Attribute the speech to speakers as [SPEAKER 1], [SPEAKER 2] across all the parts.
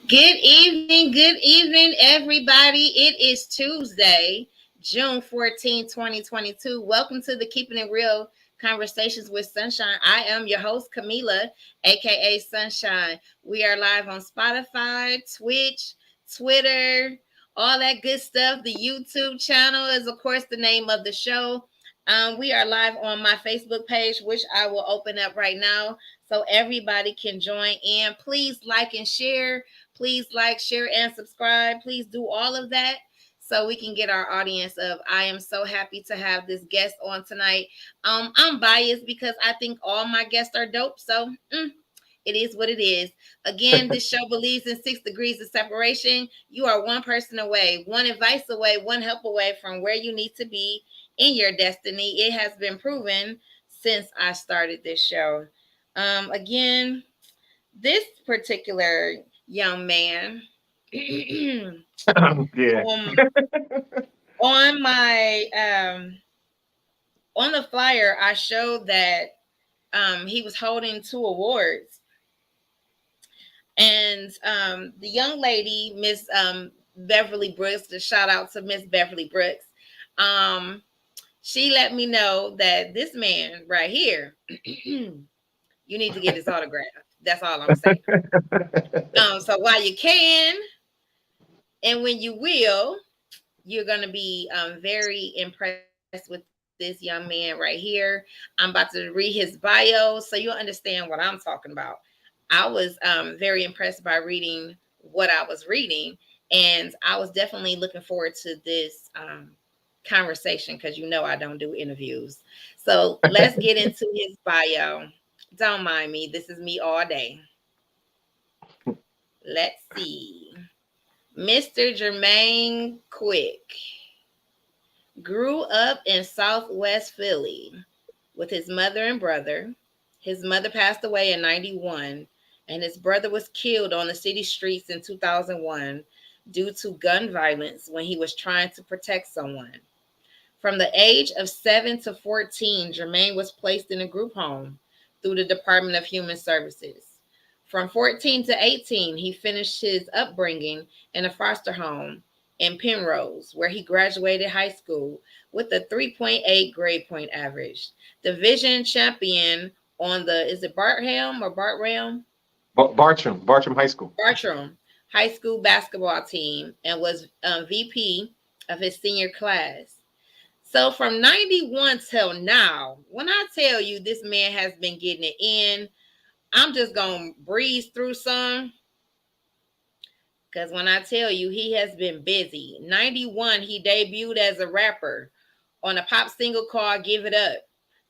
[SPEAKER 1] Good evening, everybody. It is Tuesday, June 14th, 2022. Welcome to the Keeping It Real Conversations with Sunshine. I am your host, Camila, aka Sunshine. We are live on Spotify, Twitch, Twitter, all that good stuff. The YouTube channel is, of course, the name of the show. We are live on my Facebook page, which I will open up right now so everybody can join in. Please like and share. Please like, share, and subscribe. Please do all of that so we can get our audience of. I am so happy to have this guest on tonight. I'm biased because I think all my guests are dope. So it is what it is. Again, this show believes in 6 degrees of separation. You are one person away, one advice away, one help away from where you need to be in your destiny. It has been proven since I started this show. Again, this particular young man
[SPEAKER 2] Yeah.
[SPEAKER 1] um, on my on the flyer I showed that he was holding 2 awards, and the young lady, Miss Beverly Brooks, the shout out to Miss Beverly Brooks, um, she let me know that this man right here, you need to get his autograph. That's all I'm saying. So while you can, and when you will, you're going to be very impressed with this young man right here. I'm about to read his bio so you'll understand what I'm talking about. I was very impressed by reading what I was reading, and I was definitely looking forward to this conversation because I don't do interviews. So let's get into his bio. Don't mind me. This is me all day. Let's see. Mr. Jermaine Quick grew up in Southwest Philly with his mother and brother. His mother passed away in 91, and his brother was killed on the city streets in 2001 due to gun violence when he was trying to protect someone. From the age of 7 to 14, Jermaine was placed in a group home through the Department of Human Services. From 14 to 18, he finished his upbringing in a foster home in Penrose, where he graduated high school with a 3.8 grade point average. Division champion on the, is it Bartham or Bartram?
[SPEAKER 2] Bartram High School.
[SPEAKER 1] Bartram high school basketball team, and was VP of his senior class. So from 91 till now, when I tell you this man has been getting it in, I'm just going to breeze through some. Because when I tell you he has been busy. 91, he debuted as a rapper on a pop single called Give It Up.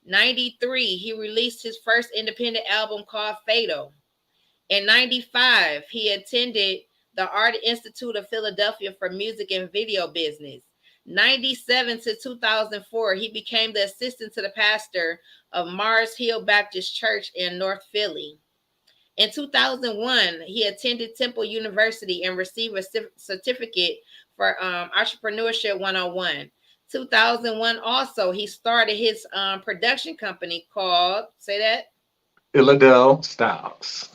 [SPEAKER 1] 93, he released his first independent album called Fatal. In 95, he attended the Art Institute of Philadelphia for music and video business. 97 to 2004, he became the assistant to the pastor of Mars Hill Baptist Church in North Philly. In 2001, he attended Temple University and received a certificate for Entrepreneurship 101. 2001 also, he started his production company called, say that?
[SPEAKER 2] Ill Styles.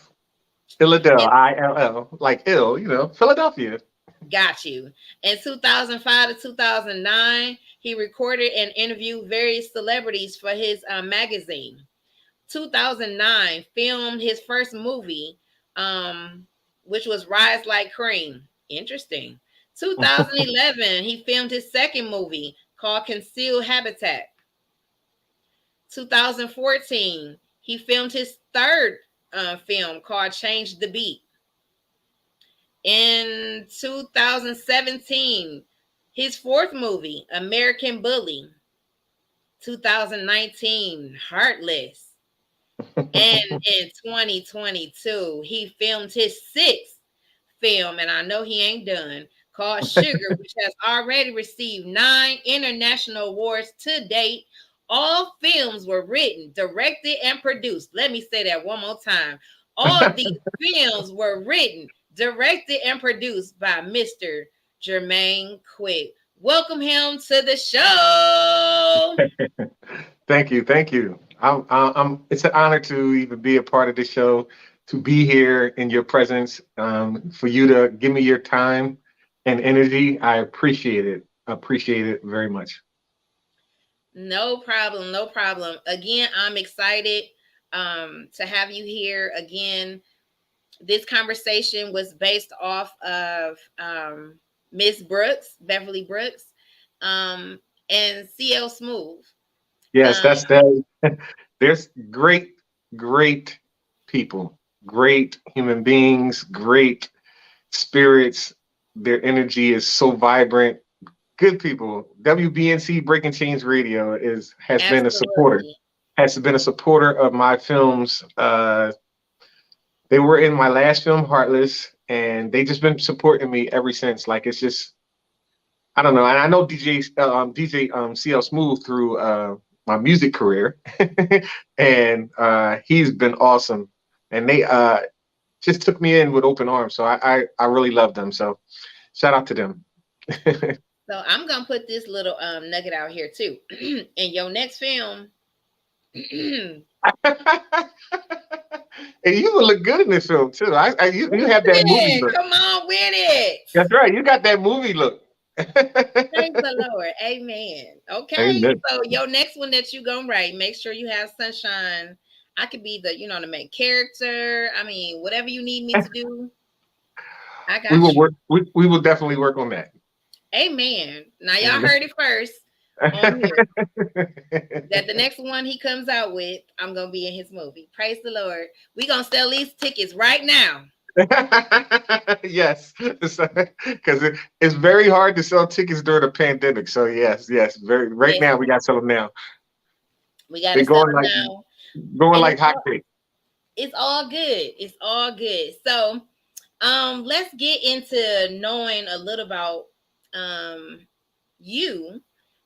[SPEAKER 2] Ill,
[SPEAKER 1] In
[SPEAKER 2] ILL, like ill, Philadelphia.
[SPEAKER 1] Got you. In 2005 to 2009, he recorded and interviewed various celebrities for his magazine. 2009, filmed his first movie, which was Rise Like Cream. Interesting. 2011, he filmed his second movie called Concealed Habitat. 2014, he filmed his third film called Change the Beat. In 2017, his fourth movie, American Bully. 2019, Heartless. And in 2022, he filmed his sixth film, and I know he ain't done, called Sugar, which has already received 9 international awards to date. All films were written, directed, and produced. Let me say that one more time. All of these films were written, directed, and produced by Mr. Jermaine Quick. Welcome him to the show.
[SPEAKER 2] Thank you. It's an honor to even be a part of this show. to be here in your presence, for you to give me your time and energy. I appreciate it. Appreciate it very much.
[SPEAKER 1] No problem. No problem. Again, I'm excited to have you here again. This conversation was based off of Miss Brooks, Beverly Brooks, um, and CL Smooth.
[SPEAKER 2] Yes,
[SPEAKER 1] Um,
[SPEAKER 2] that's that. There's great people, great human beings, great spirits. Their energy is so vibrant. Good people. WBNC Breaking Chains Radio is
[SPEAKER 1] Absolutely.
[SPEAKER 2] has been a supporter of my films. They were in my last film, Heartless, and they just been supporting me ever since. Like it's just I don't know, and I know DJ CL Smooth through my music career, and he's been awesome. And they just took me in with open arms, so I really love them. So shout out to them.
[SPEAKER 1] So I'm gonna put this little nugget out here too. In your next film, win
[SPEAKER 2] And you would look good in this film too. You have that movie
[SPEAKER 1] it.
[SPEAKER 2] look.
[SPEAKER 1] Come on, win it.
[SPEAKER 2] That's right. You got that movie look.
[SPEAKER 1] Praise the Lord. Amen. Okay.
[SPEAKER 2] Amen.
[SPEAKER 1] So your next one that you gonna write, make sure you have sunshine. I could be the main character. I mean, whatever you need me to do, I
[SPEAKER 2] We
[SPEAKER 1] got
[SPEAKER 2] will
[SPEAKER 1] you.
[SPEAKER 2] work. We will definitely work on that.
[SPEAKER 1] Amen. Now y'all
[SPEAKER 2] Amen.
[SPEAKER 1] heard it first on here that the next one he comes out with, I'm gonna be in his movie. Praise the Lord. We gonna sell these tickets right now.
[SPEAKER 2] Yes, because it's very hard to sell tickets during a pandemic. So yes, very right now we
[SPEAKER 1] Listen,
[SPEAKER 2] got to sell them now.
[SPEAKER 1] we gotta
[SPEAKER 2] They're
[SPEAKER 1] sell
[SPEAKER 2] going
[SPEAKER 1] them
[SPEAKER 2] like
[SPEAKER 1] now.
[SPEAKER 2] going
[SPEAKER 1] And
[SPEAKER 2] like hotcakes.
[SPEAKER 1] it's all good. It's all good. So let's get into knowing a little about you.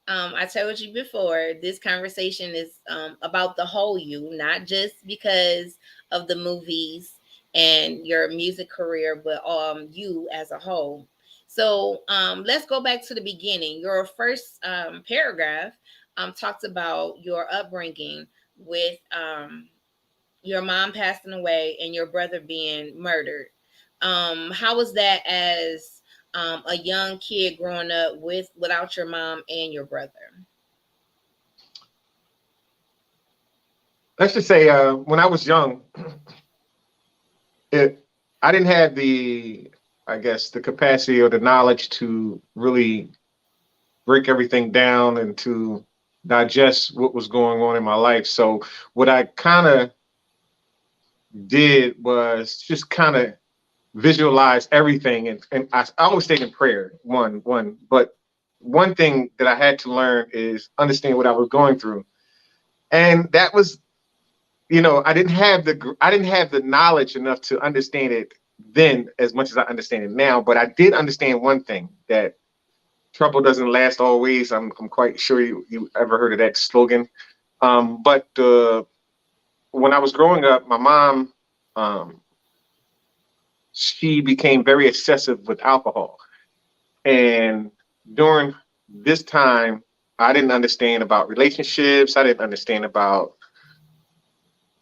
[SPEAKER 1] I told you before, this conversation is about the whole you, not just because of the movies and your music career, but you as a whole. So let's go back to the beginning. Your first paragraph talks about your upbringing with your mom passing away and your brother being murdered. How was that as a young kid growing up without your mom and your brother?
[SPEAKER 2] Let's just say when I was young, it I didn't have the I guess the capacity or the knowledge to really break everything down and to digest what was going on in my life. So what I kind of did was just kind of visualize everything, and I always stayed in prayer. But one thing that I had to learn is understand what I was going through, and that was I didn't have the knowledge enough to understand it then as much as I understand it now. But I did understand one thing, that trouble doesn't last always. I'm quite sure you ever heard of that slogan. But when I was growing up, my mom, um, she became very excessive with alcohol. And during this time, I didn't understand about relationships. I didn't understand about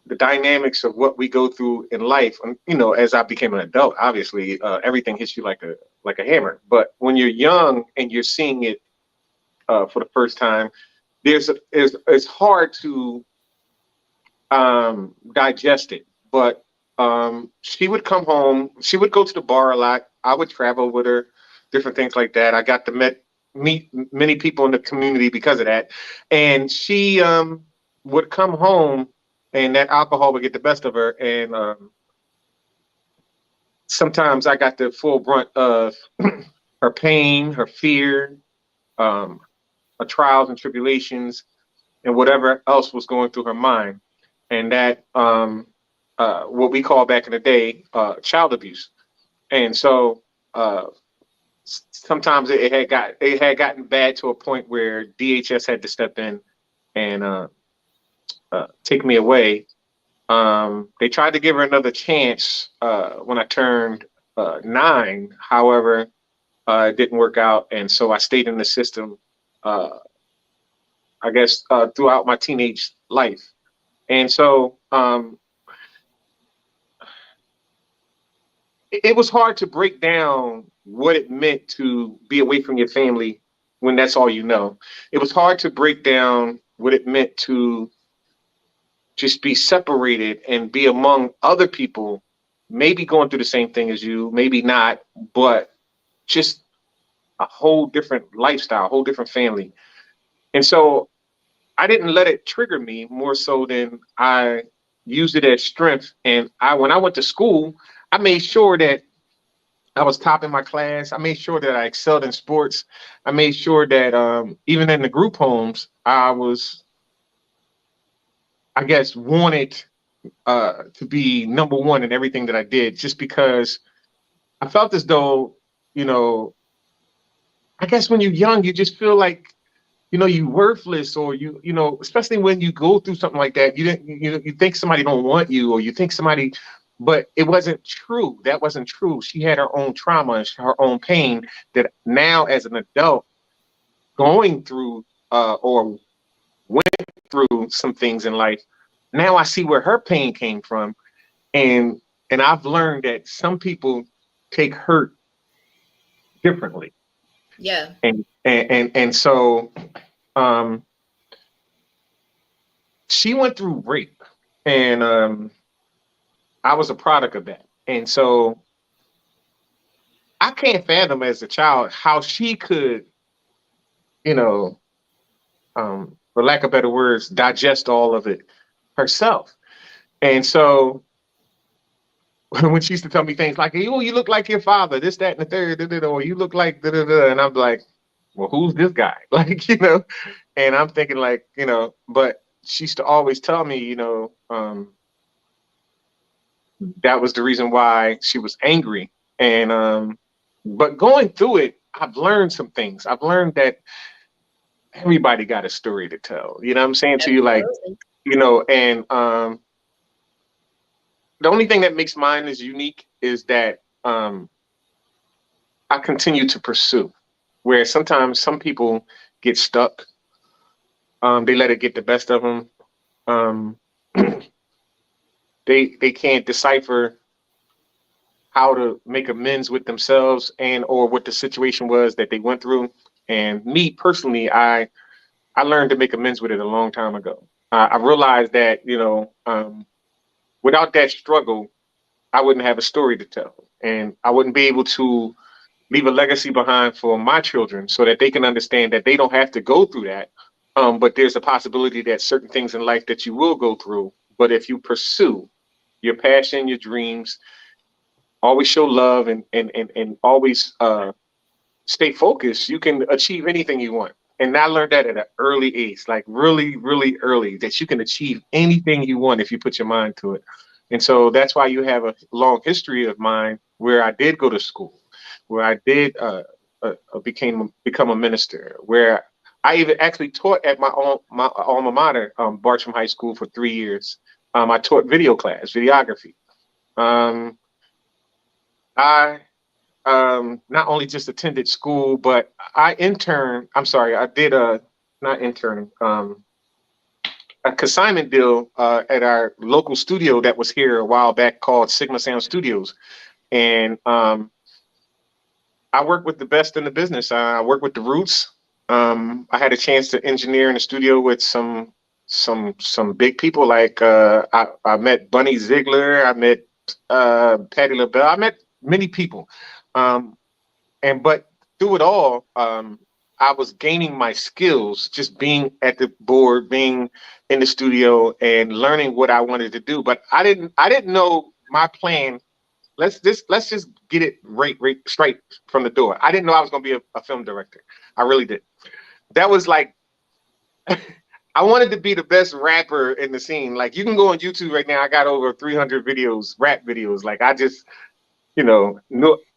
[SPEAKER 2] the dynamics of what we go through in life. And, as I became an adult, obviously, everything hits you like a hammer. But when you're young and you're seeing it for the first time, it's hard to digest it. But she would come home. She would go to the bar a lot. I would travel with her, different things like that. I got to meet many people in the community because of that. And she would come home, and that alcohol would get the best of her. And sometimes I got the full brunt of her pain, her fear, um, her trials and tribulations, and whatever else was going through her mind. And that what we call back in the day child abuse. And so uh, sometimes it had gotten bad to a point where DHS had to step in and take me away. They tried to give her another chance when I turned 9. However, it didn't work out, and so I stayed in the system. Uh, I guess throughout my teenage life, and so it was hard to break down what it meant to be away from your family when that's all you know. It was hard to break down what it meant to just be separated and be among other people, maybe going through the same thing as you, maybe not, but just a whole different lifestyle, a whole different family. And so I didn't let it trigger me more so than I used it as strength. And when I went to school, I made sure that I was top in my class. I made sure that I excelled in sports. I made sure that even in the group homes, I was, I guess, wanted to be number one in everything that I did, just because I felt as though, you know, I guess when you're young, you just feel like, you worthless, or especially when you go through something like that, you think somebody don't want you, or you think somebody, but it wasn't true. That wasn't true. She had her own trauma and her own pain that now as an adult going through or went through some things in life, now I see where her pain came from. And I've learned that some people take hurt differently.
[SPEAKER 1] Yeah.
[SPEAKER 2] And so um she went through rape, and I was a product of that. And so I can't fathom as a child how she could, you know, for lack of better words, digest all of it herself. And so when she used to tell me things like, "Oh, you look like your father, this, that, and the third, da, da, da, or you look like da, da, da," and I'm like, "Well, who's this guy?" Like, and I'm thinking like, but she used to always tell me, that was the reason why she was angry. And but going through it, I've learned some things. I've learned that everybody got a story to tell. You know what I'm saying to you? Like,
[SPEAKER 1] Absolutely.
[SPEAKER 2] and the only thing that makes mine is unique is that I continue to pursue. Where sometimes some people get stuck, they let it get the best of them. Um, they can't decipher how to make amends with themselves and or what the situation was that they went through. And me personally, I learned to make amends with it a long time ago. I realized that without that struggle, I wouldn't have a story to tell, and I wouldn't be able to leave a legacy behind for my children, so that they can understand that they don't have to go through that. But there's a possibility that certain things in life that you will go through, but if you pursue your passion, your dreams, always show love, and always stay focused, you can achieve anything you want. And I learned that at an early age, like really, really early, that you can achieve anything you want if you put your mind to it. And so that's why you have a long history of mine where I did go to school, where I did become a minister, where I even actually taught at my alma mater, Bartram High School, for 3 years. I taught video class, videography. Um, I not only just attended school, but I interned. I'm sorry, I did a not intern, a consignment deal at our local studio that was here a while back called Sigma Sound Studios, and I worked with the best in the business. I worked with the Roots. I had a chance to engineer in the studio with some big people like I met Bunny Ziegler. I met Patti LaBelle. I met many people. Um, but through it all, I was gaining my skills just being at the board, being in the studio, and learning what I wanted to do. But I didn't know my plan. Let's just get it right straight from the door. I didn't know I was going to be a film director. I really did. That was like I wanted to be the best rapper in the scene. Like, you can go on YouTube right now. I got over 300 videos, rap videos. Like, I just no,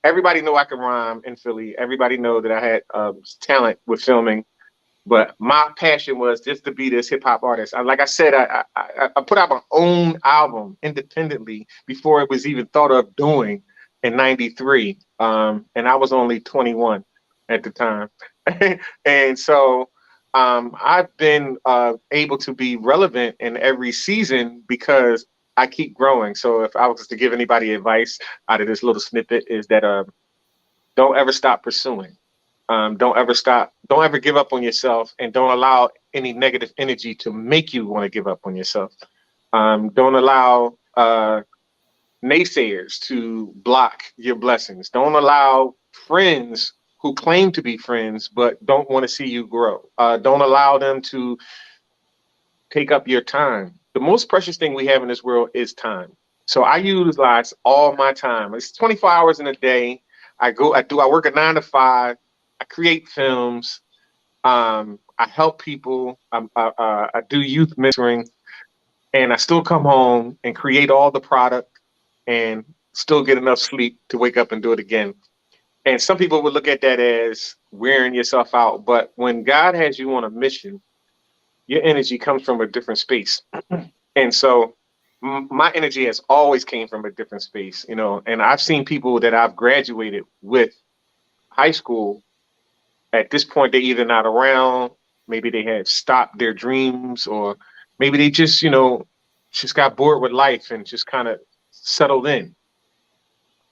[SPEAKER 2] everybody know I can rhyme in Philly. Everybody know that I had talent with filming, but my passion was just to be this hip hop artist. Like I said, I put out my own album independently before it was even thought of doing in '93, and I was only 21 at the time, and so I've been able to be relevant in every season because I keep growing. So if I was to give anybody advice out of this little snippet, is that don't ever stop pursuing. Don't ever give up on yourself, and don't allow any negative energy to make you want to give up on yourself. Don't allow naysayers to block your blessings. Don't allow friends who claim to be friends but don't want to see you grow. Don't allow them to take up your time. The most precious thing we have in this world is time. So I utilize all my time. It's 24 hours in a day. I work a 9 to 5. I create films. I help people. I do youth mentoring, and I still come home and create all the product and still get enough sleep to wake up and do it again. And some people would look at that as wearing yourself out. But when God has you on a mission, your energy comes from a different space. And so my energy has always came from a different space, and I've seen people that I've graduated with high school. At this point, they're either not around, maybe they had stopped their dreams, or maybe they just got bored with life and just kind of settled in.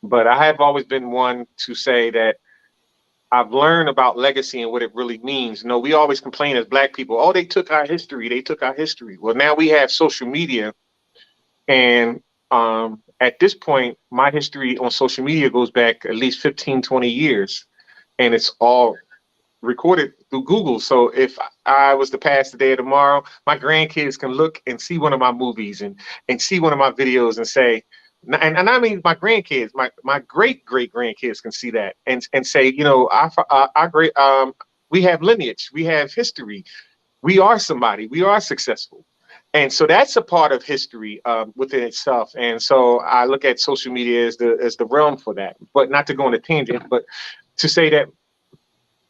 [SPEAKER 2] But I have always been one to say that I've learned about legacy and what it really means. We always complain as Black people, oh, they took our history. They took our history. Well, now we have social media. And at this point, my history on social media goes back at least 15, 20 years. And it's all recorded through Google. So if I was to pass today or tomorrow, my grandkids can look and see one of my movies and see one of my videos and say, and I mean my grandkids, my great grandkids can see that and say, our great we have lineage, we have history, we are somebody, we are successful. And so that's a part of history within itself. And so I look at social media as the realm for that. But not to go on a tangent, but to say that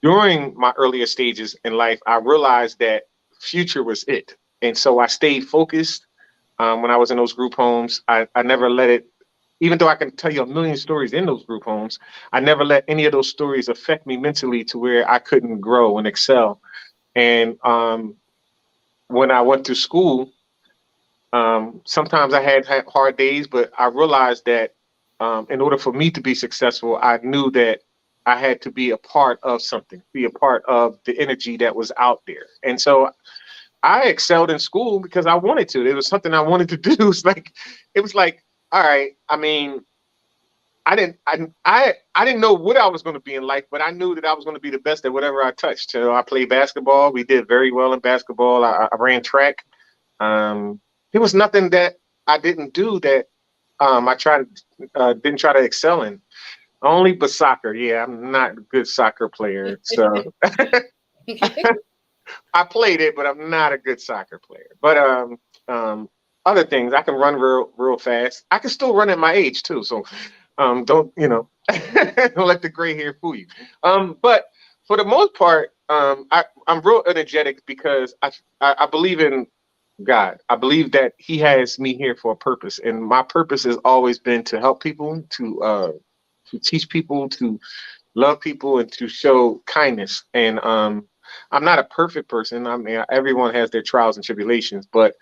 [SPEAKER 2] during my earlier stages in life, I realized that future was it. And so I stayed focused when I was in those group homes. I never let it, even though I can tell you a million stories in those group homes, I never let any of those stories affect me mentally to where I couldn't grow and excel. And when I went to school, sometimes I had hard days, but I realized that in order for me to be successful, I knew that I had to be a part of something, be a part of the energy that was out there. And so I excelled in school because I wanted to. It was something I wanted to do. It was like, all right. I mean, I didn't know what I was going to be in life, but I knew that I was going to be the best at whatever I touched. So I played basketball. We did very well in basketball. I ran track. Um, there was nothing that I didn't do that I didn't try to excel in. Only but soccer. Yeah, I'm not a good soccer player. So I played it, but I'm not a good soccer player. But other things, I can run real fast. I can still run at my age too. So don't don't let the gray hair fool you. But for the most part, I'm real energetic because I believe in God. I believe that He has me here for a purpose, and my purpose has always been to help people, to teach people, to love people, and to show kindness. And I'm not a perfect person. I mean, everyone has their trials and tribulations, but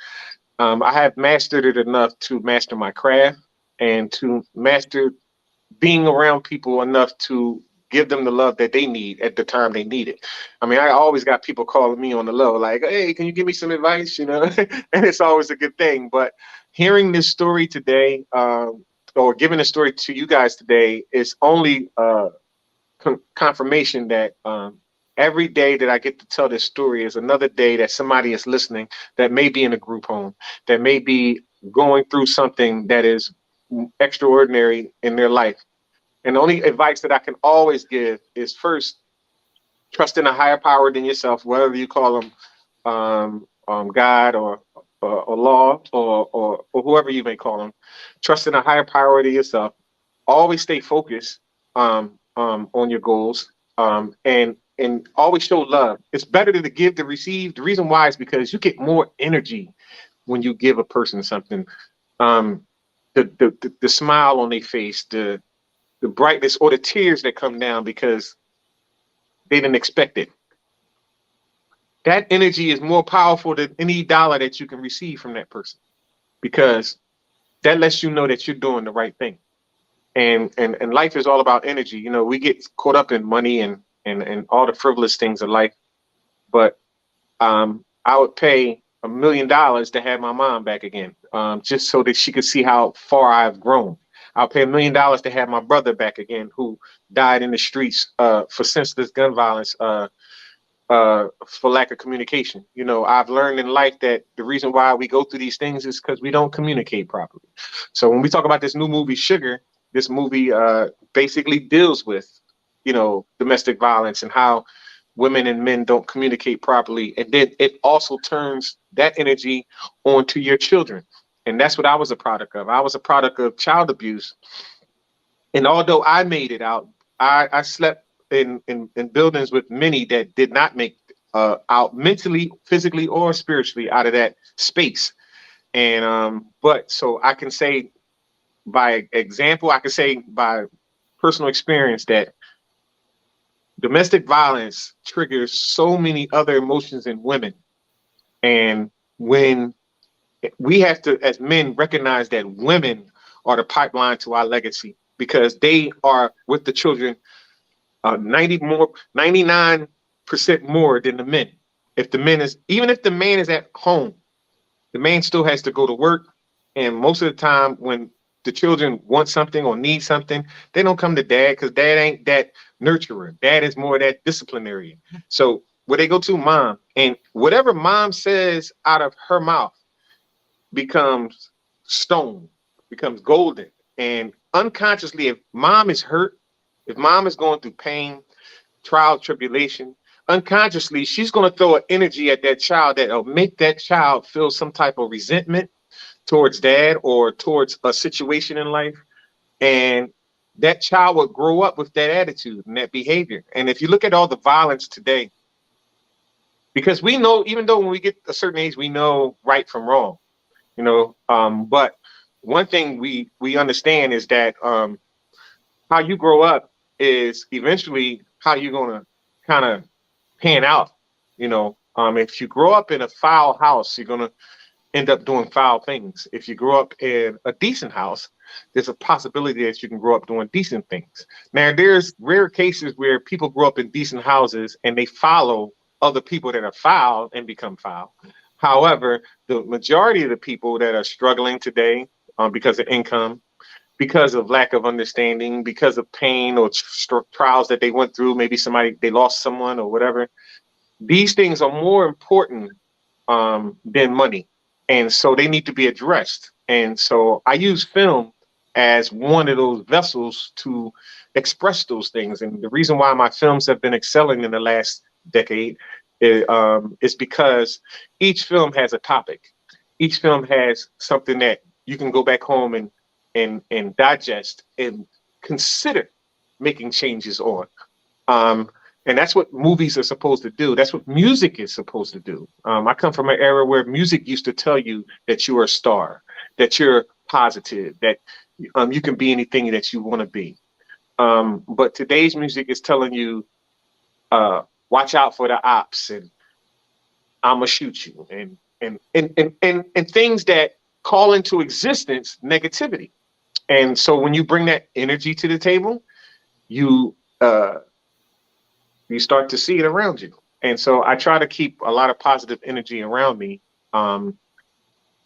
[SPEAKER 2] I have mastered it enough to master my craft and to master being around people enough to give them the love that they need at the time they need it. I mean, I always got people calling me on the low, like, hey, can you give me some advice? And it's always a good thing. But hearing this story today, or giving a story to you guys today, is only confirmation that every day that I get to tell this story is another day that somebody is listening that may be in a group home, that may be going through something that is extraordinary in their life. And the only advice that I can always give is first, trust in a higher power than yourself, whatever you call them, God or law or whoever you may call them. Trust in a higher power than yourself. Always stay focused on your goals, and always show love. It's better to give than receive. The reason why is because you get more energy when you give a person something. Um, the smile on their face, the brightness, or the tears that come down because they didn't expect it. That energy is more powerful than any dollar that you can receive from that person, because that lets you know that you're doing the right thing. And life is all about energy. You know, we get caught up in money and all the frivolous things of life. But I would pay $1 million to have my mom back again, just so that she could see how far I've grown. I'll pay $1 million to have my brother back again, who died in the streets for senseless gun violence, for lack of communication. You know, I've learned in life that the reason why we go through these things is because we don't communicate properly. So when we talk about this new movie, Sugar, this movie basically deals with, you know, domestic violence and how women and men don't communicate properly. And then it also turns that energy onto your children. And that's what I was a product of. I was a product of child abuse. And although I made it out, I slept in buildings with many that did not make out mentally, physically, or spiritually out of that space. And but so I can say by example, I can say by personal experience that domestic violence triggers so many other emotions in women. And when we have to, as men, recognize that women are the pipeline to our legacy because they are with the children 99% more than the men. If the men is, even if the man is at home, the man still has to go to work. And most of the time, when the children want something or need something, they don't come to dad because dad ain't that nurturer. Dad is more that disciplinarian. So where they go to mom, and whatever mom says out of her mouth becomes stone, becomes golden. And unconsciously, if mom is hurt, if mom is going through pain, trial, tribulation, unconsciously, she's going to throw an energy at that child that'll make that child feel some type of resentment towards dad or towards a situation in life. And that child will grow up with that attitude and that behavior. And if you look at all the violence today, because we know, even though when we get a certain age, we know right from wrong, you know, but one thing we understand is that how you grow up is eventually how you're going to kind of pan out. You know, if you grow up in a foul house, you're going to end up doing foul things. If you grow up in a decent house, there's a possibility that you can grow up doing decent things. Now, there's rare cases where people grow up in decent houses and they follow other people that are foul and become foul. However, the majority of the people that are struggling today because of income, because of lack of understanding, because of pain or trials that they went through, maybe somebody, they lost someone or whatever, these things are more important than money. And so they need to be addressed. And so I use film as one of those vessels to express those things. And the reason why my films have been excelling in the last decade is because each film has a topic. Each film has something that you can go back home and digest and consider making changes on. And that's what movies are supposed to do. That's what music is supposed to do. I come from an era where music used to tell you that you are a star, that you're positive, that you can be anything that you want to be. But today's music is telling you, watch out for the ops and I'm gonna shoot you and things that call into existence negativity. And so when you bring that energy to the table, you uh, you start to see it around you. And so I try to keep a lot of positive energy around me um,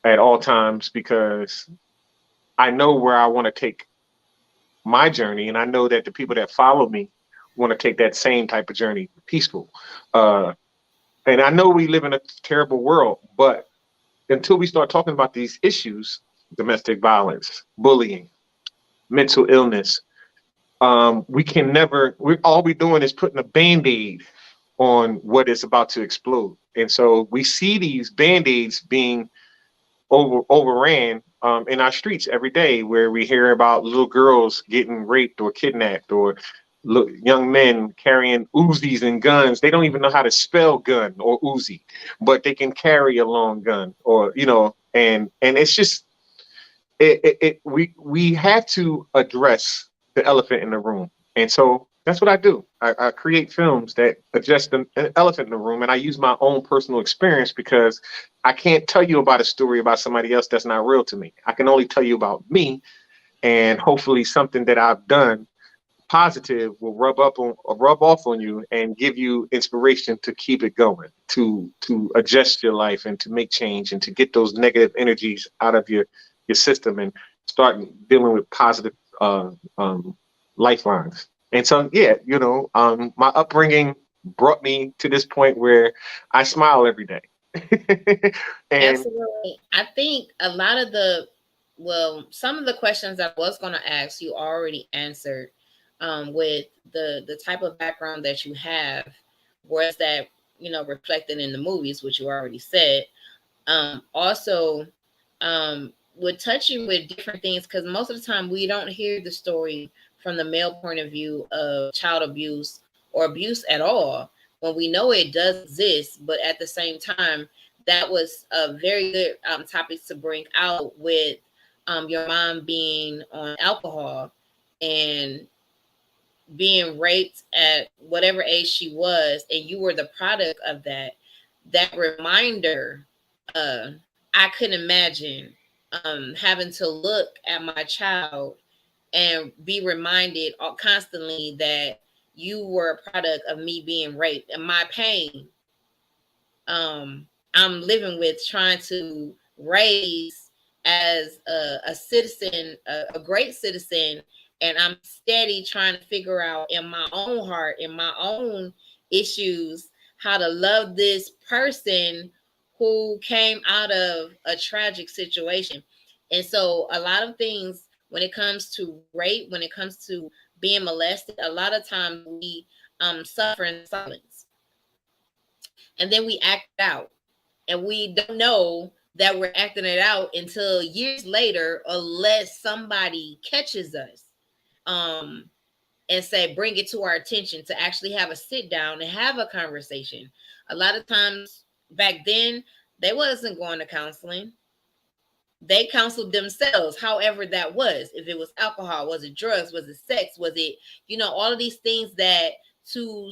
[SPEAKER 2] at all times because I know where I want to take my journey, and I know that the people that follow me want to take that same type of journey, peaceful. Uh, and I know we live in a terrible world, but until we start talking about these issues, domestic violence, bullying, mental illness, we can never, we all we're doing is putting a band-aid on what is about to explode. And so we see these band-aids being overran in our streets every day, where we hear about little girls getting raped or kidnapped, or young men carrying Uzis and guns. They don't even know how to spell gun or Uzi, but they can carry a long gun, or you know, and it's just we have to address the elephant in the room. And so That's what I do. I create films that address an elephant in the room, and I use my own personal experience because I can't tell you about a story about somebody else that's not real to me. I can only tell you about me, and hopefully something that I've done positive will rub off on you and give you inspiration to keep it going, to adjust your life and to make change and to get those negative energies out of your system and start dealing with positive lifelines. And so, yeah, my upbringing brought me to this point where I smile every day. And
[SPEAKER 1] Absolutely. I think a lot of some of the questions I was going to ask you already answered, with the type of background that you have, was that, reflected in the movies, which you already said. Also, with touching with different things, because most of the time we don't hear the story from the male point of view of child abuse or abuse at all, when we know it does exist. But at the same time, that was a very good topic to bring out with your mom being on alcohol and being raped at whatever age she was, and you were the product of that. That reminder, uh, I couldn't imagine having to look at my child and be reminded constantly that you were a product of me being raped, and my pain, I'm living with, trying to raise as a citizen, a great citizen. And I'm steady trying to figure out in my own heart, in my own issues, how to love this person who came out of a tragic situation. And so a lot of things, when it comes to rape, when it comes to being molested, a lot of times we suffer in silence, and then we act out, and we don't know that we're acting it out until years later, unless somebody catches us, um and say, bring it to our attention, to actually have a sit down and have a conversation. A lot of times back then, they wasn't going to counseling. They counseled themselves, however that was. If it was alcohol, was it drugs, was it sex, was it, all of these things that, to,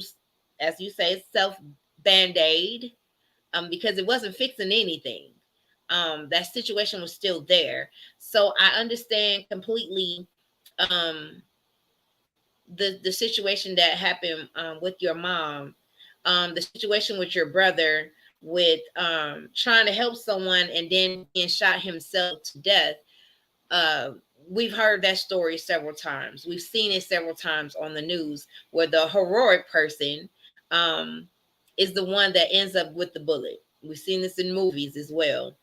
[SPEAKER 1] as you say, self band-aid, because it wasn't fixing anything. That situation was still there. So I understand completely um, the situation that happened with your mom, the situation with your brother, with trying to help someone and then being shot himself to death. Uh, we've heard that story several times. We've seen it several times on the news, where the heroic person um, is the one that ends up with the bullet. We've seen this in movies as well.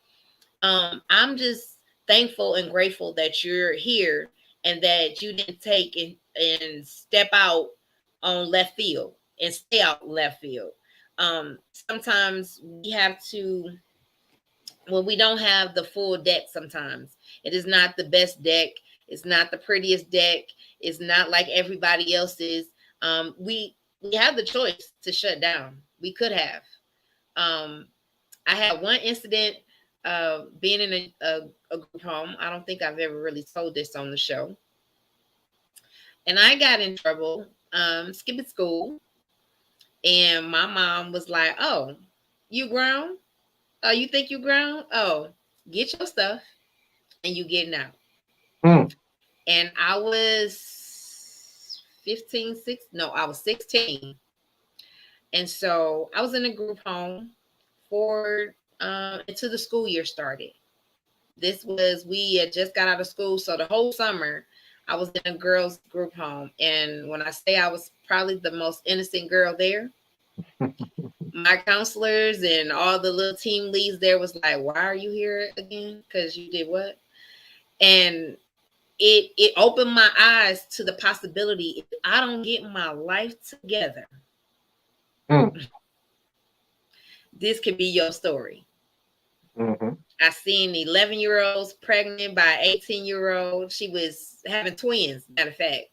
[SPEAKER 1] I'm just thankful and grateful that you're here, and that you didn't take and step out on left field and stay out left field. Sometimes we have to, when we don't have the full deck, sometimes it is not the best deck. It's not the prettiest deck. It's not like everybody else's. We have the choice to shut down. We could have. Um, I had one incident being in a group home. I don't think I've ever really told this on the show. And I got in trouble skipping school. And my mom was like, "Oh, you grown? Oh, you think you grown? Oh, get your stuff and you getting out."
[SPEAKER 2] mm,
[SPEAKER 1] And I was 15, 6. No, I was 16. And so I was in a group home for until the school year started. We had just got out of school, so the whole summer I was in a girls group home. And when I say I was probably the most innocent girl there, my counselors and all the little team leads there was like, "Why are you here again? Because you did what?" And it opened my eyes to the possibility, if I don't get my life together,
[SPEAKER 2] mm,
[SPEAKER 1] this could be your story.
[SPEAKER 2] mhm.
[SPEAKER 1] I seen 11-year-olds pregnant by 18-year-old. She was having twins, matter of fact.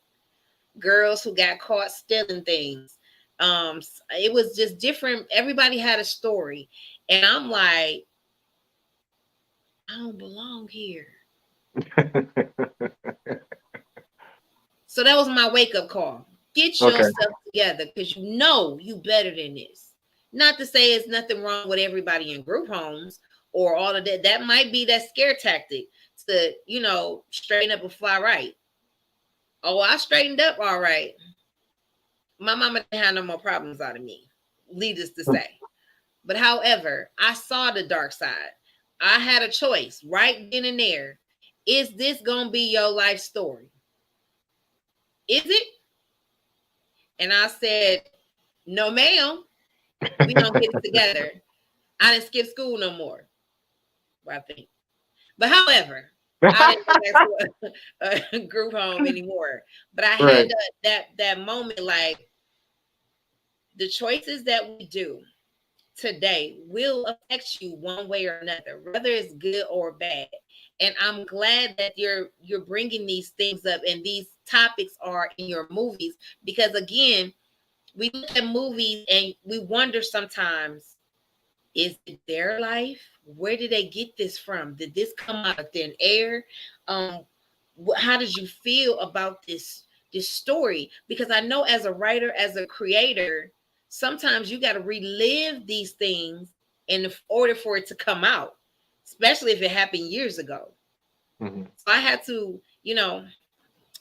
[SPEAKER 1] Girls who got caught stealing things. It was just different. Everybody had a story. And I'm like, I don't belong here. So that was my wake up call. Get
[SPEAKER 2] Okay.
[SPEAKER 1] yourself together because you know you better than this. Not to say it's nothing wrong with everybody in group homes or all of that. That might be that scare tactic to, straighten up and fly right. Oh, I straightened up all right. My mama didn't have no more problems out of me, needless to say. But however, I saw the dark side. I had a choice right then and there. Is this gonna be your life story? Is it? And I said, no, ma'am. We don't get it together. I didn't skip school no more. I think. But however, I didn't go back to a group home anymore. But I had
[SPEAKER 2] Right.
[SPEAKER 1] that moment, like the choices that we do today will affect you one way or another, whether it's good or bad. And I'm glad that you're bringing these things up and these topics are in your movies because again, we look at movies and we wonder sometimes, is it their life? Where did they get this from? Did this come out of thin air? Um, how did you feel about this story? Because I know as a writer, as a creator, sometimes you got to relive these things in order for it to come out, especially if it happened years ago.
[SPEAKER 2] Mhm.
[SPEAKER 1] So I had to,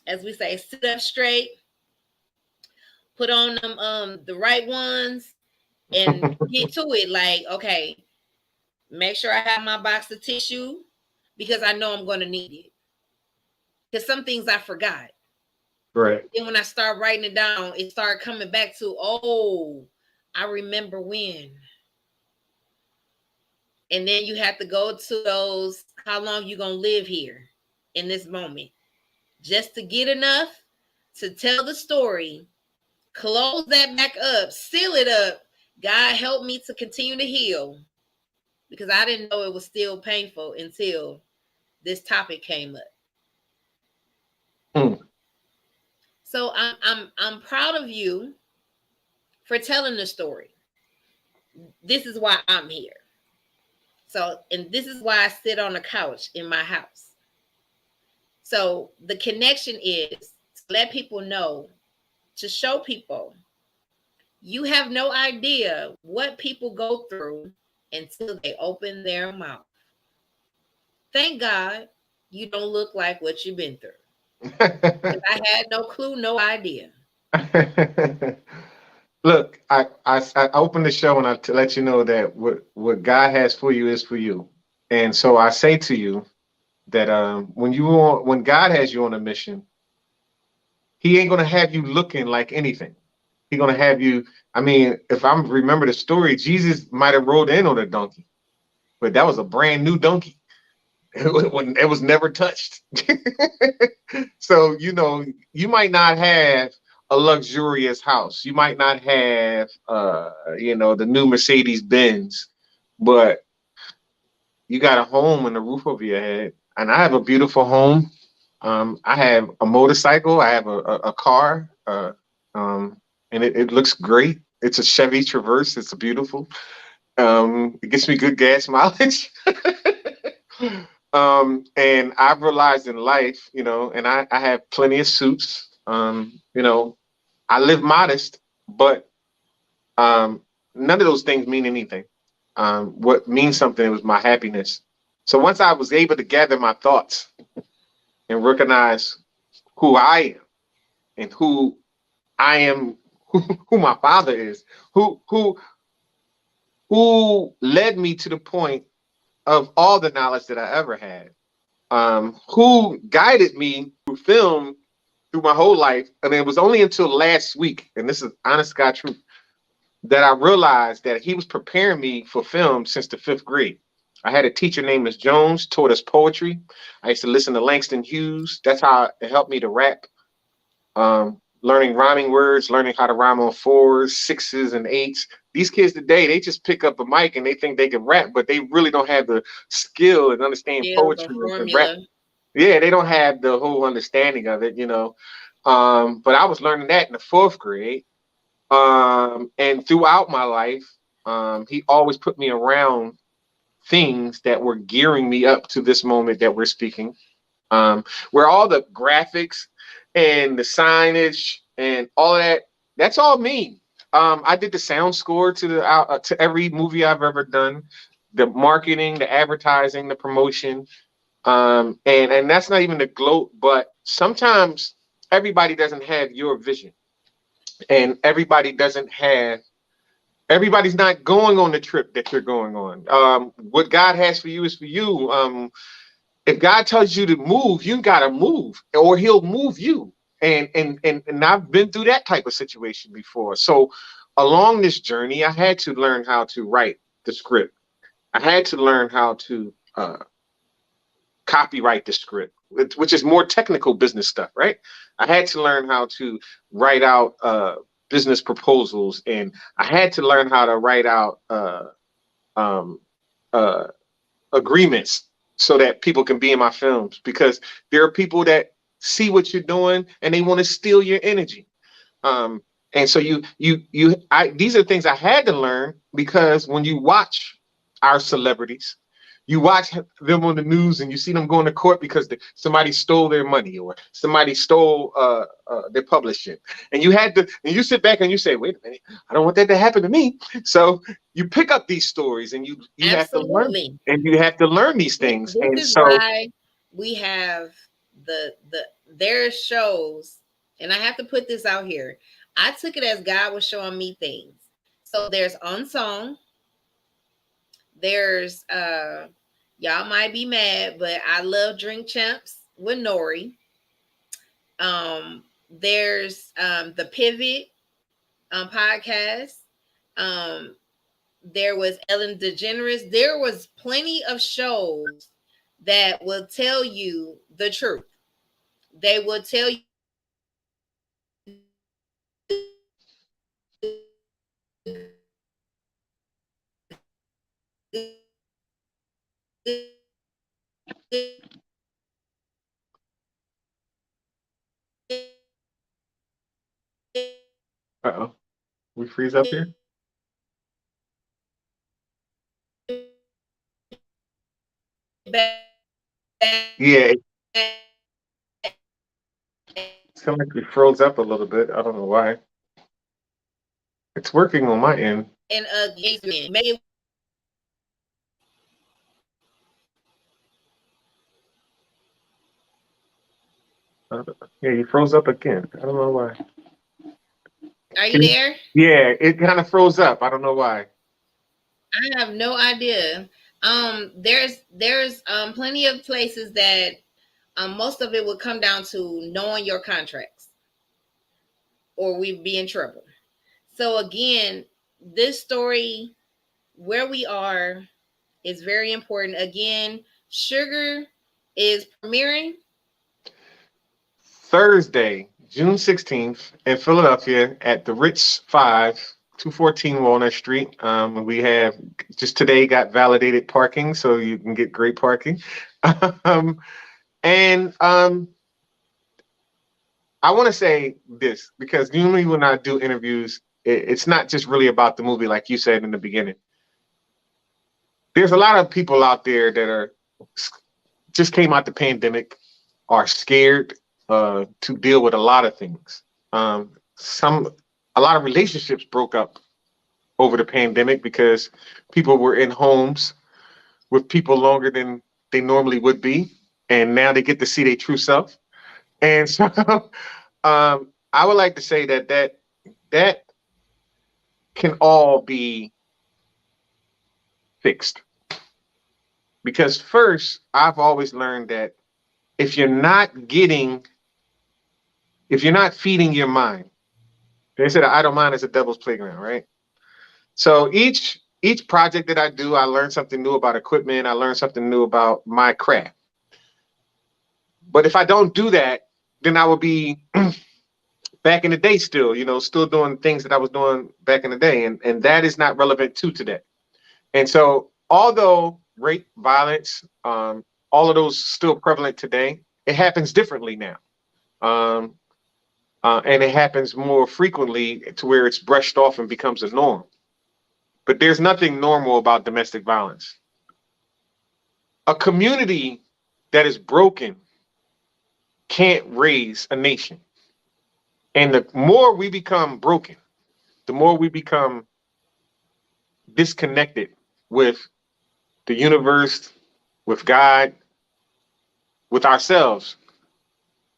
[SPEAKER 1] as we say, sit up straight, put on them the right ones, and get to it. Like, okay, make sure I have my box of tissue because I know I'm going to need it. Because some things I forgot.
[SPEAKER 2] Right.
[SPEAKER 1] Then when I start writing it down, it started coming back to, oh, I remember when. And then you have to go to those, how long you going to live here in this moment. Just to get enough to tell the story, close that back up, seal it up. God help me to continue to heal because I didn't know it was still painful until this topic came up.
[SPEAKER 2] Mm.
[SPEAKER 1] So I'm proud of you for telling the story. This is why I'm here. So, and this is why I sit on a couch in my house. So the connection is to let people know, to show people you have no idea what people go through until they open their mouth. Thank God you don't look like what you've been through. Because I had no clue, no idea.
[SPEAKER 2] Look, I opened the show and to let you know that what God has for you is for you. And so I say to you that when God has you on a mission, He ain't gonna have you looking like anything. He's gonna have you. I mean, if I remember the story, Jesus might have rode in on a donkey, but that was a brand new donkey. It was never touched. So you might not have a luxurious house. You might not have the new Mercedes Benz, but you got a home and a roof over your head. And I have a beautiful home. I have a motorcycle. I have a car, and it looks great. It's a Chevy Traverse. It's beautiful. It gets me good gas mileage. And I've realized in life, and I have plenty of suits. I live modest, but um, none of those things mean anything. What means something was my happiness. So once I was able to gather my thoughts and recognize who I am and who I am, who my father is, who who led me to the point of all the knowledge that I ever had, who guided me through film through my whole life. And it was only until last week, and this is honest God truth, that I realized that he was preparing me for film since the fifth grade. I had a teacher named Miss Jones, taught us poetry. I used to listen to Langston Hughes. That's how it helped me to rap. Learning rhyming words, learning how to rhyme on fours, sixes, and eights. These kids today, they just pick up a mic and they think they can rap, but they really don't have the skill and understand
[SPEAKER 1] Skills or
[SPEAKER 2] poetry and rap.
[SPEAKER 1] formula.
[SPEAKER 2] Yeah, they don't have the whole understanding of it. But I was learning that in the fourth grade. And throughout my life, he always put me around things that were gearing me up to this moment that we're speaking, where all the graphics and the signage and all of that. That's all me. I did the sound score to every movie I've ever done, the marketing, the advertising, the promotion, and that's not even the gloat. But sometimes everybody doesn't have your vision, and everybody's not going on the trip that you're going on. What God has for you is for you. If God tells you to move, you gotta move, or He'll move you. And I've been through that type of situation before. So along this journey, I had to learn how to write the script. I had to learn how to copyright the script, which is more technical business stuff, right? I had to learn how to write out business proposals, and I had to learn how to write out um, uh, agreements so that people can be in my films, because there are people that see what you're doing and they want to steal your energy. Um, and so these are things I had to learn, because when you watch our celebrities, you watch them on the news and you see them going to court because somebody stole their money, or somebody stole their publishing, and you sit back and you say, wait a minute, I don't want that to happen to me. So you pick up these stories, and you have to learn,
[SPEAKER 1] Absolutely.
[SPEAKER 2] and you have to learn these
[SPEAKER 1] This,
[SPEAKER 2] things.
[SPEAKER 1] this
[SPEAKER 2] And
[SPEAKER 1] is
[SPEAKER 2] so
[SPEAKER 1] why we have their shows, and I have to put this out here. I took it as God was showing me things. So there's Unsung, there's y'all might be mad, but I love Drink Champs with Nori. There's the Pivot podcast. Um, there was Ellen DeGeneres. There was plenty of shows that will tell you the truth. They will tell you
[SPEAKER 2] uh-oh, we freeze up here. Yeah, it's kind of like we froze up a little bit. I don't know why. It's working on my end.
[SPEAKER 1] and maybe
[SPEAKER 2] Yeah, you froze up again. I don't know why.
[SPEAKER 1] are you there?
[SPEAKER 2] Yeah, it kind of froze up. I don't know why.
[SPEAKER 1] I have no idea. There's plenty of places that most of it would come down to knowing your contracts, or we'd be in trouble. So again, this story, where we are, is very important. Again, Sugar is premiering
[SPEAKER 2] Thursday, June 16th in Philadelphia at the Ritz 5, 214 Walnut Street. We have just today got validated parking, so you can get great parking. um, and I want to say this, because usually when I do interviews, it's not just really about the movie, like you said in the beginning. There's a lot of people out there that are just came out the pandemic, are scared to deal with a lot of things. A lot of relationships broke up over the pandemic because people were in homes with people longer than they normally would be, and now they get to see their true self. And so, I would like to say that can all be fixed, because first, I've always learned that if you're not getting, if you're not feeding your mind, they said an idle mind is a devil's playground, right? So each project that I do, I learn something new about equipment. I learn something new about my craft. But if I don't do that, then I will be back in the day still, still doing things that I was doing back in the day, and that is not relevant to today. And so, although rape, violence, all of those still prevalent today, it happens differently now. Um, and it happens more frequently to where it's brushed off and becomes a norm. But there's nothing normal about domestic violence. A community that is broken can't raise a nation. And the more we become broken, the more we become disconnected with the universe, with God, with ourselves,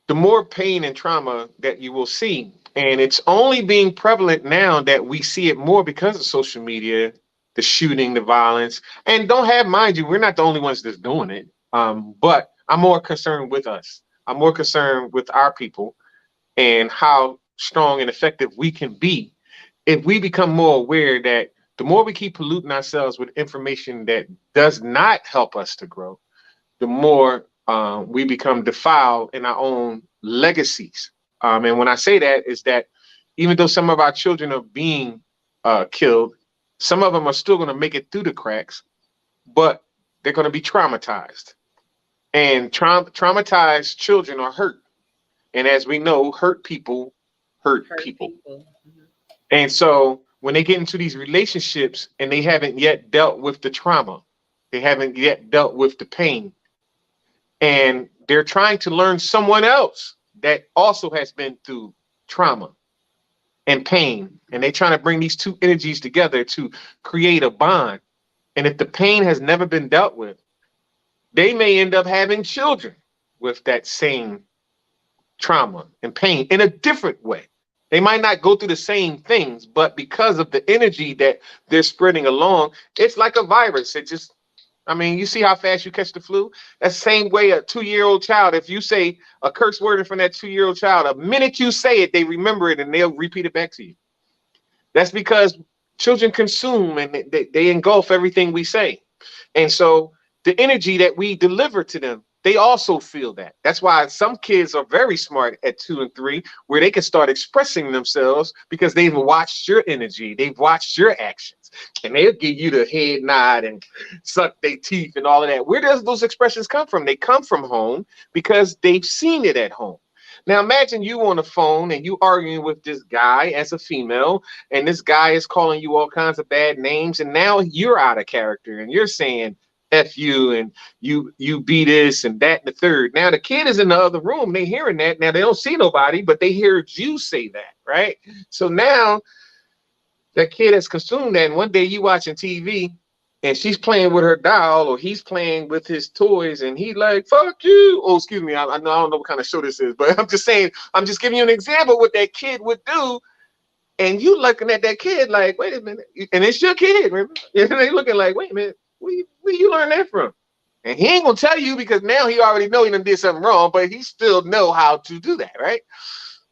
[SPEAKER 2] the more pain and trauma that you will see. And it's only being prevalent now that we see it more because of social media, the shooting, the violence. And don't have, mind you, we're not the only ones that's doing it. But I'm more concerned with us. I'm more concerned with our people and how strong and effective we can be if we become more aware that the more we keep polluting ourselves with information that does not help us to grow, the more we become defiled in our own legacies. And when I say that, is that even though some of our children are being killed, some of them are still going to make it through the cracks, but they're going to be traumatized. And traumatized children are hurt. And as we know, hurt people hurt
[SPEAKER 1] Hurt
[SPEAKER 2] people.
[SPEAKER 1] people. Mhm.
[SPEAKER 2] And so when they get into these relationships and they haven't yet dealt with the trauma, they haven't yet dealt with the pain, and they're trying to learn someone else that also has been through trauma and pain, and they're trying to bring these two energies together to create a bond. And if the pain has never been dealt with, they may end up having children with that same trauma and pain in a different way. They might not go through the same things, but because of the energy that they're spreading along, it's like a virus. It just, I mean, you see how fast you catch the flu? That's the same way a 2-year-old child, if you say a curse word in front of that 2-year-old child, a minute you say it, they remember it and they'll repeat it back to you. That's because children consume and they engulf everything we say. And so the energy that we deliver to them, they also feel that. That's why some kids are very smart at 2 and 3, where they can start expressing themselves because they've watched your energy, they've watched your actions, and they'll give you the head nod and suck their teeth and all of that. Where does those expressions come from? They come from home because they've seen it at home. Now imagine you on the phone and you arguing with this guy as a female, and this guy is calling you all kinds of bad names, and now you're out of character and you're saying F you and you be this and that and the third. Now the kid is in the other room, they hearing that. Now they don't see nobody, but they heard you say that, right? So now that kid has consumed that, and one day you watching TV and she's playing with her doll or he's playing with his toys and he like, fuck you. Oh, excuse me. I don't know what kind of show this is, but I'm just saying, I'm just giving you an example of what that kid would do. And you looking at that kid like, wait a minute. And it's your kid, remember? And they looking like, wait a minute, where you learn that from? And he ain't gonna tell you because now he already know he done did something wrong, but he still know how to do that, right?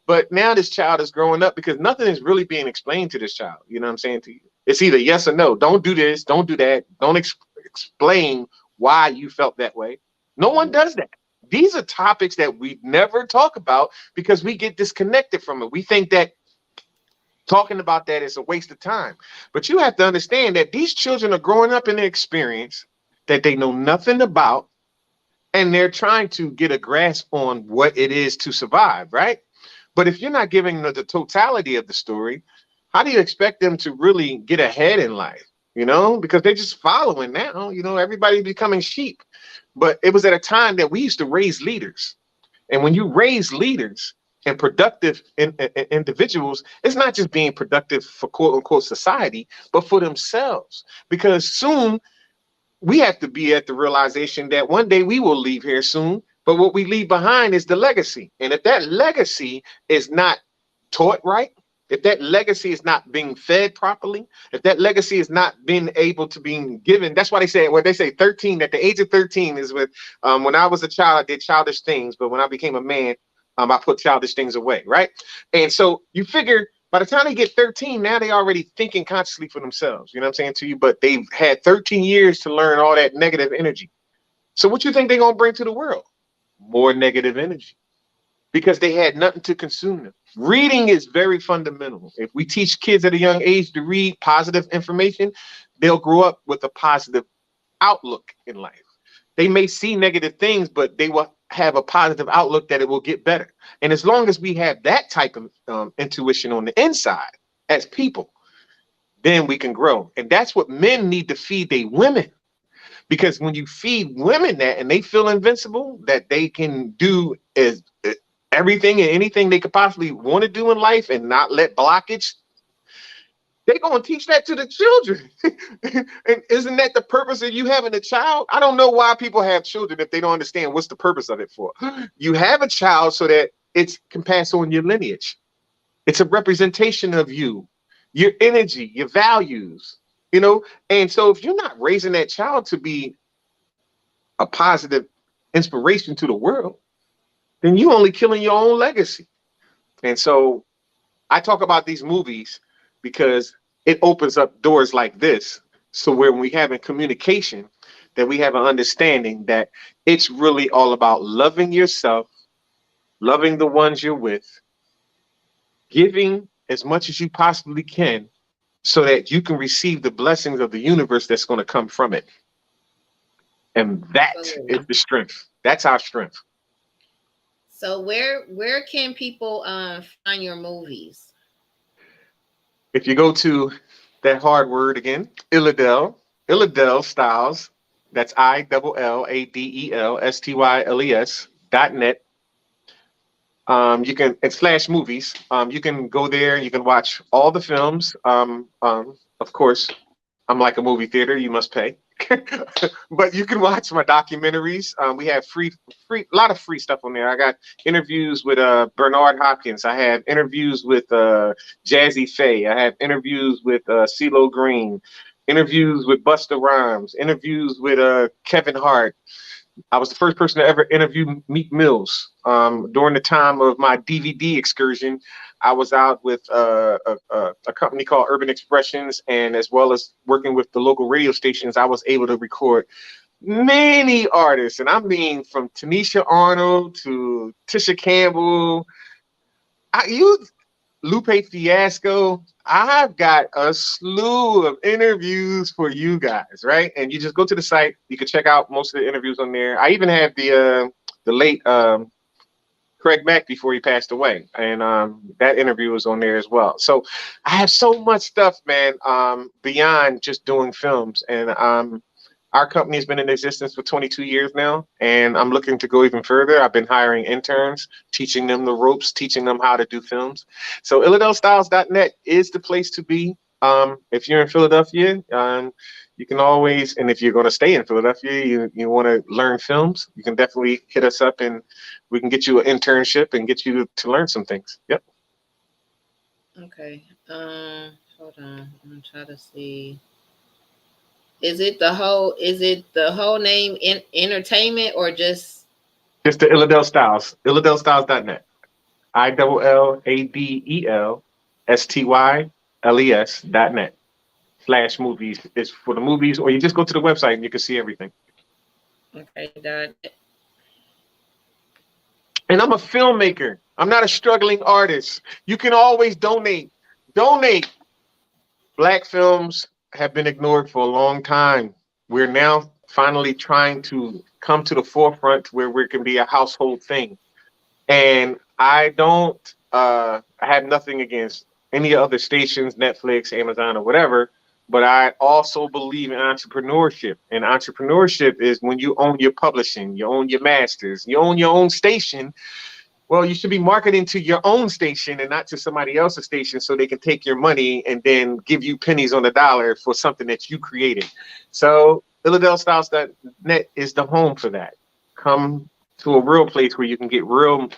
[SPEAKER 2] But now this child is growing up because nothing is really being explained to this child. You know what I'm saying to you? It's either yes or no. Don't do this. Don't do that. Don't explain why you felt that way. No one does that. These are topics that we never talk about because we get disconnected from it. We think that talking about that is a waste of time. But you have to understand that these children are growing up in an experience that they know nothing about, and they're trying to get a grasp on what it is to survive, right? But if you're not giving the totality of the story, how do you expect them to really get ahead in life? You know, because they're just following now, you know, everybody's becoming sheep. But it was at a time that we used to raise leaders. And when you raise leaders and productive individuals, it's not just being productive for quote unquote society, but for themselves. Because soon we have to be at the realization that one day we will leave here soon, but what we leave behind is the legacy. And if that legacy is not taught right, if that legacy is not being fed properly, if that legacy is not being able to be given, that's why they say, what they say, 13, at the age of 13 is with, when I was a child, I did childish things, but when I became a man, I put childish things away, right? And so you figure by the time they get 13, now they already thinking consciously for themselves. You know what I'm saying to you? But they've had 13 years to learn all that negative energy. So what you think they're going to bring to the world? More negative energy because they had nothing to consume them. Reading is very fundamental. If we teach kids at a young age to read positive information, they'll grow up with a positive outlook in life. They may see negative things, but they will have a positive outlook that it will get better. And as long as we have that type of intuition on the inside as people, then we can grow. And that's what men need to feed their women. Because when you feed women that and they feel invincible, that they can do as everything and anything they could possibly want to do in life and not let blockage, they're going to teach that to the children. And isn't that the purpose of you having a child? I don't know why people have children if they don't understand what's the purpose of it for. You have a child so that it can pass on your lineage. It's a representation of you, your energy, your values, you know? And so if you're not raising that child to be a positive inspiration to the world, then you only killing your own legacy. And so I talk about these movies because it opens up doors like this. So when we have in communication, that we have an understanding that it's really all about loving yourself, loving the ones you're with, giving as much as you possibly can so that you can receive the blessings of the universe that's going to come from it. And that is
[SPEAKER 1] Absolutely.
[SPEAKER 2] the strength. That's our strength.
[SPEAKER 1] So where can people find your movies?
[SPEAKER 2] If you go to that hard word again, Illadel Styles, that's ILLADELSTYLES.net. You can it's slash movies. You can go there. You can watch all the films. Of course, I'm like a movie theater. You must pay, but you can watch my documentaries. We have a lot of free stuff on there. I got interviews with Bernard Hopkins. I have interviews with Jazzy Faye. I have interviews with CeeLo Green. Interviews with Busta Rhymes. Interviews with Kevin Hart. I was the first person to ever interview Meek Mills. During the time of my DVD excursion, I was out with a company called Urban Expressions, and as well as working with the local radio stations, I was able to record many artists, and I mean from Tanisha Arnold to Tisha Campbell. I used Lupe Fiasco. I've got a slew of interviews for you guys, right? And you just go to the site. You can check out most of the interviews on there. I even have the late Craig Mack before he passed away, and that interview was on there as well. So I have so much stuff, man, beyond just doing films. And our company has been in existence for 22 years now, and I'm looking to go even further. I've been hiring interns, teaching them the ropes, teaching them how to do films. So IlladelStyles.net is the place to be. If you're in Philadelphia, you can always, and if you're going to stay in Philadelphia, you want to learn films, you can definitely hit us up and we can get you an internship and get you to learn some things. Yep.
[SPEAKER 1] Okay. Hold on. I'm gonna try to see. Is it the whole name in entertainment or just
[SPEAKER 2] Just the Illadel Styles, IlladelStyles.net. ILLADELSTYLES.net. Slash movies is for the movies, or you just go to the website and you can see everything.
[SPEAKER 1] okay, dot net.
[SPEAKER 2] And I'm a filmmaker. I'm not a struggling artist. You can always donate. Donate. Black films have been ignored for a long time. We're now finally trying to come to the forefront where we can be a household thing. And I have nothing against any other stations, Netflix, Amazon, or whatever, but I also believe in entrepreneurship. And entrepreneurship is when you own your publishing, you own your masters, you own your own station. Well, you should be marketing to your own station and not to somebody else's station so they can take your money and then give you pennies on the dollar for something that you created. So IlladelStyles.net is the home for that. Come to a real place where you can get real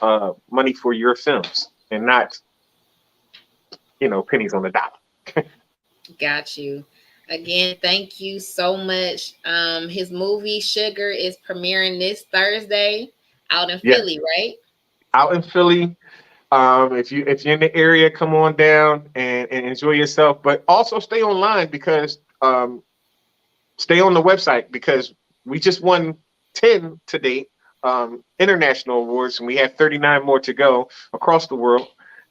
[SPEAKER 2] money for your films and not, pennies on the dollar.
[SPEAKER 1] Got you. Again, thank you so much. His movie Sugar is premiering this Thursday out in
[SPEAKER 2] Yeah,
[SPEAKER 1] Philly, right?
[SPEAKER 2] out in Philly. If you're in the area, come on down and enjoy yourself. But also stay online because stay on the website because we just won 10 to date international awards, and we have 39 more to go across the world.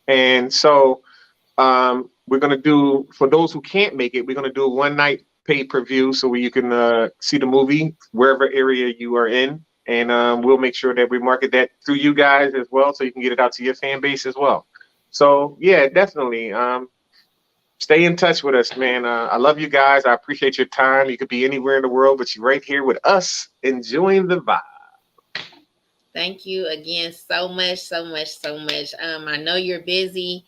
[SPEAKER 2] And so we're going to do, for those who can't make it, we're going to do a one night pay per view so you can see the movie wherever area you are in. And we'll make sure that we market that through you guys as well so you can get it out to your fan base as well. So, yeah, definitely. Stay in touch with us, man. I love you guys. I appreciate your time. You could be anywhere in the world, but you're right here with us enjoying the vibe.
[SPEAKER 1] Thank you again so much, so much, so much. I know you're busy.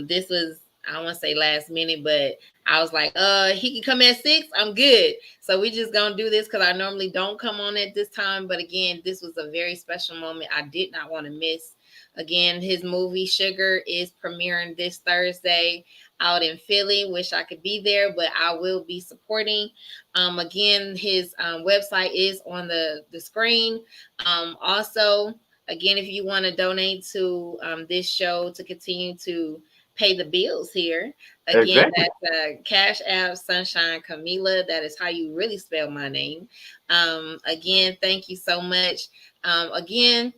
[SPEAKER 1] This was, I don't want to say last minute, but I was like, he can come at 6. I'm good. So we just gonna do this because I normally don't come on at this time. But again, this was a very special moment. I did not want to miss. Again, his movie Sugar is premiering this Thursday out in Philly. Wish I could be there, but I will be supporting. Again, his website is on the screen. Also, again, if you want to donate to this show to continue to pay the bills here, again,
[SPEAKER 2] Exactly.
[SPEAKER 1] that's Cash App Sunshine Camila. That is how you really spell my name. Again, thank you so much. Again,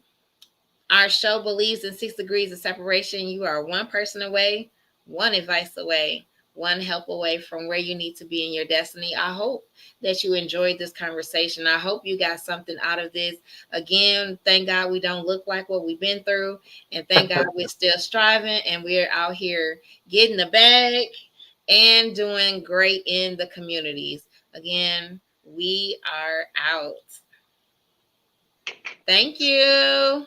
[SPEAKER 1] our show believes in 6 degrees of separation. You are one person away, one advice away, one help away from where you need to be in your destiny. I hope that you enjoyed this conversation. I hope you got something out of this. Again, thank God we don't look like what we've been through. And thank God we're still striving and we're out here getting the bag and doing great in the communities. Again, we are out. Thank you.